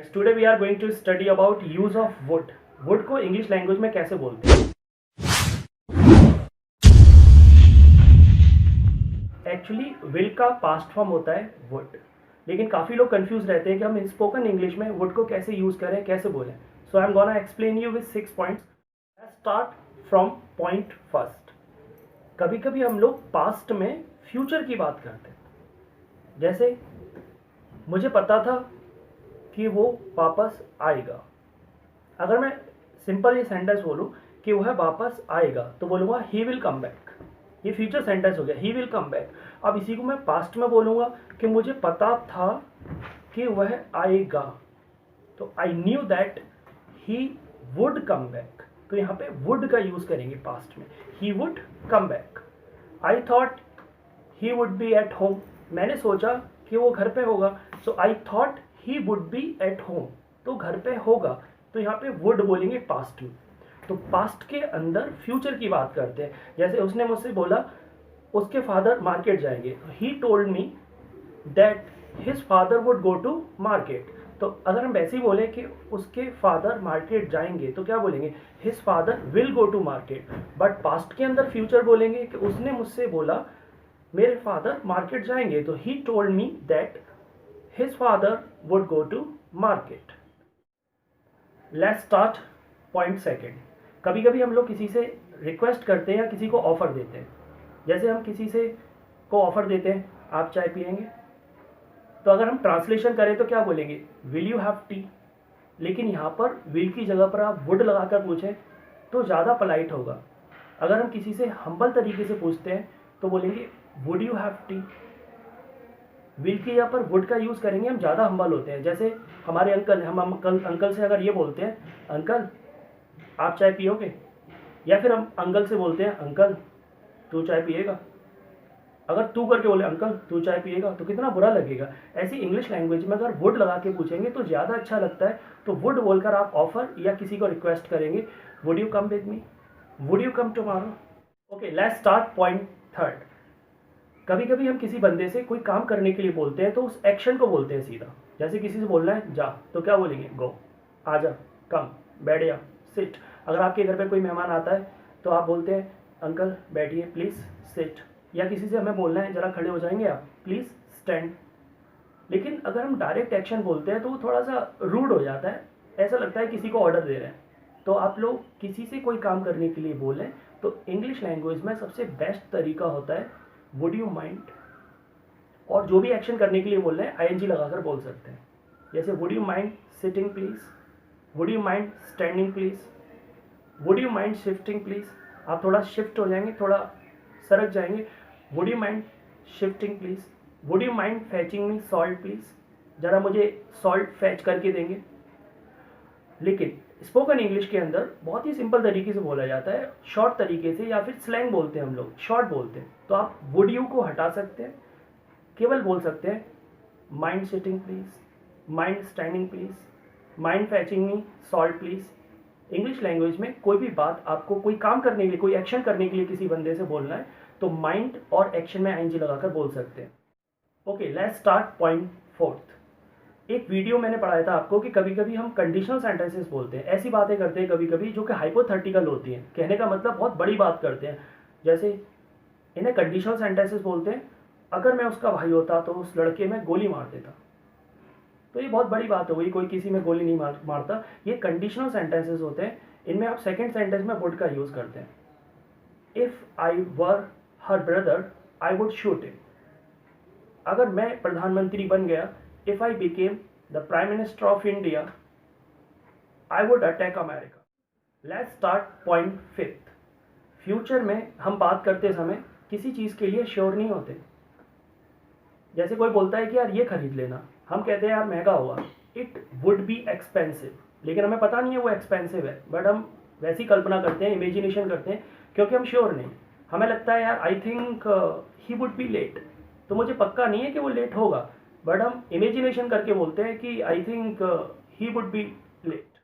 Today we are going to study about use of would. Would को English language में कैसे बोलते हैं। एक्चुअली विल का पास्ट फॉर्म होता है वुड, लेकिन काफ़ी लोग कंफ्यूज रहते हैं कि हम स्पोकन इंग्लिश में वुड को कैसे यूज़ करें, कैसे बोलें। So I am gonna explain you with 6 points. Start from point first. कभी कभी हम लोग पास्ट में फ्यूचर की बात करते हैं। जैसे मुझे पता था कि वो वापस आएगा। अगर मैं सिंपल ये सेंटेंस बोलूँ कि वह वापस आएगा तो बोलूँगा ही विल कम बैक। ये फ्यूचर सेंटेंस हो गया, ही विल कम बैक। अब इसी को मैं पास्ट में बोलूँगा कि मुझे पता था कि वह आएगा, तो I knew that he would come back. तो यहाँ पे वुड का यूज़ करेंगे पास्ट में, he would come back. I thought he would be at home. मैंने सोचा कि वो घर पे होगा, so I thought he would be at home. तो घर पे होगा, तो यहाँ पे वुड बोलेंगे पास्ट में। तो पास्ट के अंदर फ्यूचर की बात करते हैं। जैसे उसने मुझसे बोला उसके फादर मार्केट जाएंगे, he told me that his father would go to market. तो अगर हम वैसे ही बोले कि उसके फादर मार्केट जाएंगे तो क्या बोलेंगे, his father will go to market. But past के अंदर फ्यूचर बोलेंगे कि उसने मुझसे बोला मेरे फादर मार्केट जाएंगे, तो he told me that his father would go to market. Let's start point second. कभी कभी हम लोग किसी से रिक्वेस्ट करते हैं या किसी को ऑफर देते हैं। जैसे हम किसी से को ऑफर देते हैं, आप चाय पियेंगे, तो अगर हम ट्रांसलेशन करें तो क्या बोलेंगे, विल यू हैव टी। लेकिन यहाँ पर विल की जगह पर आप वुड लगाकर पूछें तो ज़्यादा पोलाइट होगा। अगर हम किसी से हम्बल तरीके से पूछते हैं तो बोलेंगे would you have T. Will की यहाँ पर वुड का यूज़ करेंगे, हम ज़्यादा हम्बल होते हैं। जैसे हमारे अंकल हैं, हम अंकल से अगर ये बोलते हैं अंकल आप चाय पियोगे, या फिर हम अंकल से बोलते हैं अंकल तू चाय पिएगा। अगर तू करके बोले अंकल तू चाय पिएगा तो कितना बुरा लगेगा। ऐसी इंग्लिश लैंग्वेज में अगर वुड लगा के पूछेंगे तो ज़्यादा अच्छा लगता है। तो वुड बोलकर आप ऑफर या किसी को रिक्वेस्ट करेंगे, would you come with me, would you come tomorrow. Okay, let's start point third. कभी कभी हम किसी बंदे से कोई काम करने के लिए बोलते हैं तो उस एक्शन को बोलते हैं सीधा। जैसे किसी से बोलना है जा, तो क्या बोलेंगे, गो, आजा, कम, बैठ जा, सिट। अगर आपके घर पे कोई मेहमान आता है तो आप बोलते हैं अंकल बैठिए प्लीज़ सिट। या किसी से हमें बोलना है जरा खड़े हो जाएंगे आप, प्लीज़ स्टैंड। लेकिन अगर हम डायरेक्ट एक्शन बोलते हैं तो वो थोड़ा सा रूड हो जाता है, ऐसा लगता है किसी को ऑर्डर दे रहे हैं। तो आप लोग किसी से कोई काम करने के लिए बोलें तो इंग्लिश लैंग्वेज में सबसे बेस्ट तरीका होता है वुड यू माइंड। और जो भी एक्शन करने के लिए बोल रहे हैं आईएनजी लगाकर बोल सकते हैं। जैसे would you mind sitting please, would you mind standing please, would you mind shifting please. आप थोड़ा शिफ्ट हो जाएंगे, थोड़ा सरक जाएंगे, would you mind shifting please, would you mind फैचिंग me salt please, ज़रा मुझे सॉल्ट फैच करके देंगे। लेकिन स्पोकन इंग्लिश के अंदर बहुत ही सिंपल तरीके से बोला जाता है, शॉर्ट तरीके से, या फिर स्लैंग बोलते हैं हम लोग, शॉर्ट बोलते हैं। तो आप वुड यू को हटा सकते हैं, केवल बोल सकते हैं mind sitting please, mind standing please, mind फैचिंग me salt please. English language में कोई भी बात आपको कोई काम करने के लिए, कोई एक्शन करने के लिए किसी बंदे से बोलना है तो माइंड और एक्शन में आईएनजी लगाकर बोल सकते हैं। Okay, let's start point fourth. एक वीडियो मैंने पढ़ाया था आपको कि कभी कभी हम कंडीशनल सेंटेंसेस बोलते हैं, ऐसी बातें करते हैं कभी कभी जो कि हाइपोथेटिकल होती हैं, कहने का मतलब बहुत बड़ी बात करते हैं। जैसे इन्हें कंडीशनल सेंटेंसेस बोलते हैं, अगर मैं उसका भाई होता तो उस लड़के में गोली मार देता। तो ये बहुत बड़ी बात हो गई, कोई किसी में गोली नहीं मारता। ये कंडीशनल सेंटेंसेस होते हैं, इनमें आप सेकेंड सेंटेंस में वुड का यूज़ करते हैं। If I were her brother I would shoot him. अगर मैं प्रधानमंत्री बन गया, if I became the Prime Minister of India, I would attack America. Let's start point fifth. Future में हम बात करते समय किसी चीज़ के लिए श्योर नहीं होते। जैसे कोई बोलता है कि यार ये खरीद लेना, हम कहते हैं यार महंगा होगा, इट वुड बी एक्सपेंसिव। लेकिन हमें पता नहीं है वो एक्सपेंसिव है, बट हम वैसी कल्पना करते हैं, इमेजिनेशन करते हैं, क्योंकि हम श्योर नहीं। हमें लगता है यार I think he would be late, तो मुझे पक्का नहीं है कि वो लेट होगा, बट हम इमेजिनेशन करके बोलते हैं कि I think he would be late.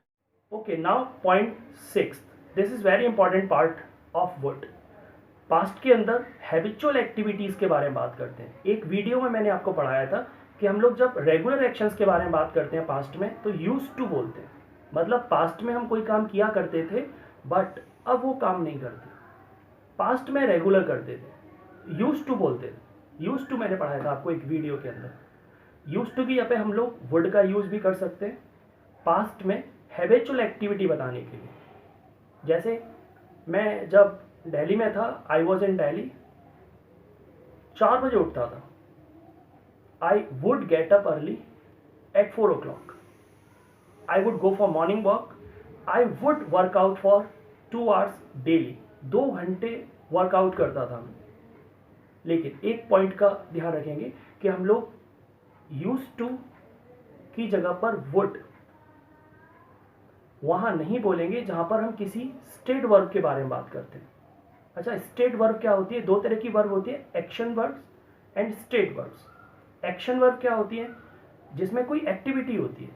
Okay, now point six. This is very important part of would. Past के अंदर हैबिचुअल एक्टिविटीज़ के बारे में बात करते हैं। एक वीडियो में मैंने आपको पढ़ाया था कि हम लोग जब रेगुलर एक्शंस के बारे में बात करते हैं पास्ट में तो यूज्ड टू बोलते हैं, मतलब पास्ट में हम कोई काम किया करते थे बट अब वो काम नहीं करते, पास्ट में रेगुलर करते थे, यूज्ड टू बोलते थे। यूज्ड टू मैंने पढ़ाया था आपको एक वीडियो के अंदर। यूज्ड टू की यहाँ पे हम लोग वुड का यूज भी कर सकते हैं पास्ट में हैबिचुअल एक्टिविटी बताने के लिए। जैसे मैं जब दिल्ली में था, आई वॉज इन दिल्ली, 4 बजे उठता था। I would get up early at 4 o'clock. I would go for morning walk. I would work out for 2 hours daily. 2 घंटे वर्कआउट करता था मैं। लेकिन एक पॉइंट का ध्यान रखेंगे कि हम लोग यूज टू की जगह पर वुड वहां नहीं बोलेंगे जहां पर हम किसी स्टेट वर्ब के बारे में बात करते हैं। अच्छा, स्टेट वर्ब क्या होती है? 2 तरह की वर्ब होती है, action verbs and state verbs. Action verb क्या होती है? जिसमें कोई एक्टिविटी होती है,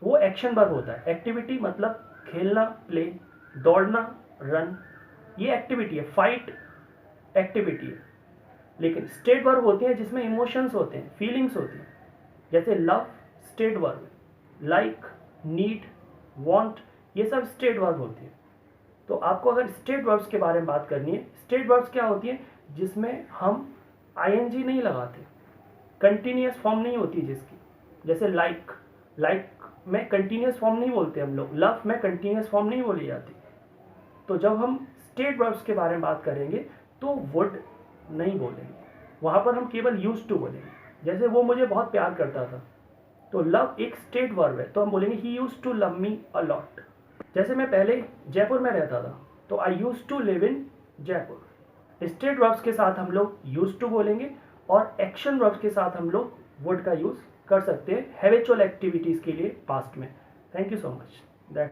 वो एक्शन वर्ब होता है। एक्टिविटी मतलब खेलना, प्ले, दौड़ना, रन, ये एक्टिविटी है। फाइट एक्टिविटी है। लेकिन स्टेट वर्ब होती है जिसमें इमोशंस होते हैं, फीलिंग्स होती हैं। जैसे love state verb, like, need, want, ये सब स्टेट वर्ब होती है। तो आपको अगर स्टेट वर्ब्स के बारे में बात करनी है, स्टेट वर्ब्स क्या होती है? जिसमें हम आईएनजी नहीं लगाते, कंटिन्यूअस फॉर्म नहीं होती जिसकी। जैसे लाइक, लाइक में कंटिन्यूअस फॉर्म नहीं बोलते हम लोग, लव में कंटिन्यूअस फॉर्म नहीं बोली जाती। तो जब हम स्टेट वर्ब्स के बारे में बात करेंगे तो वुड नहीं बोलेंगे, वहाँ पर हम केवल यूज टू बोलेंगे। जैसे वो मुझे बहुत प्यार करता था, तो लव एक स्टेट वर्ब है, तो हम बोलेंगे he used to love me a lot. जैसे मैं पहले जयपुर में रहता था, तो I used to live in Jaipur. State verbs के साथ हम लोग यूज टू बोलेंगे और एक्शन वर्ब्स के साथ हम लोग वुड का यूज कर सकते हैं हैबिचुअल एक्टिविटीज के लिए पास्ट में। Thank you so much. That